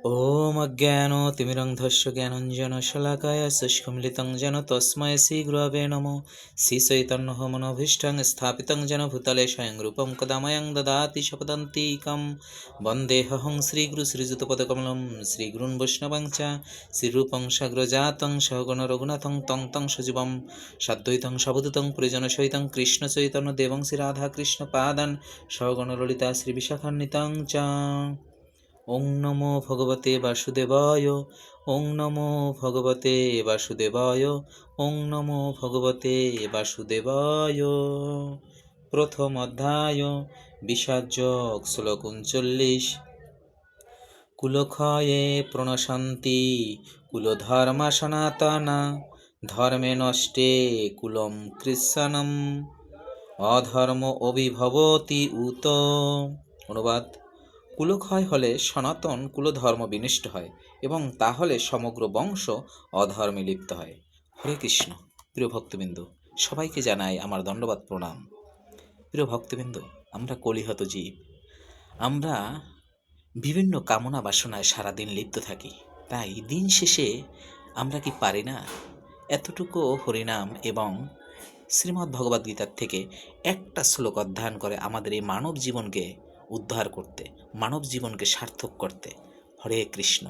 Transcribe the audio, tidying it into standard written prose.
ॐ अज्ञानतिमिरन्धस्य ज्ञानञ्जनशलाकाय शुष्कमिलितं जेन तस्मै श्रीगुरवे नमः। श्रीचैतन्यमनोभीष्टं स्थापितं जेन भूतले स्वयं रूपं कदा मह्यं ददाति शपदन्तिकं वन्देऽहं श्रीगुरुश्रीयुतपदकमलं श्रीगुरून् वैष्णवं च श्रीरूपं साग्रजातं सहगण रघुनाथं तं सजीवं साद्वैतं सावधूतं परिजनसहितं कृष्णचैतन्यदेवं श्रीराधाकृष्णपादान् सहगण ललिता श्रीविशाखान्वितं च। ओं नमो भगवते वासुदेवाय। ओं नमो भगवते वासुदेवाय। ओं नमो भगवते वासुदेवाय। प्रथम अध्याय विषाद्योग श्लोक 39। कुलक्षये प्रणशन्ति कुलधर्मा सनातना धर्मे नष्टे कुलं कृत्स्नम् अधर्म अभिभवति उत। অনুবাদ, কুলক্ষয় হলে সনাতন কুলধর্ম বিনষ্ট হয় এবং তা হলে সমগ্র বংশ অধর্মে লিপ্ত হয়। হরে কৃষ্ণ। প্রিয় ভক্তবৃন্দ, সবাইকে জানাই আমার দণ্ডবাদ প্রণাম। প্রিয় ভক্তবৃন্দ, আমরা কলিহত জীব। আমরা বিভিন্ন কামনা বাসনায় সারাদিন লিপ্ত থাকি। তাই দিন শেষে আমরা কি পারি না এতটুকু হরিনাম এবং শ্রীমদ্ ভগবদ্গীতার থেকে একটা শ্লোক অধ্যয়ন করে আমাদের এই মানব জীবনকে উদ্ধার করতে, মানব জীবনকে সার্থক করতে। হরে কৃষ্ণ।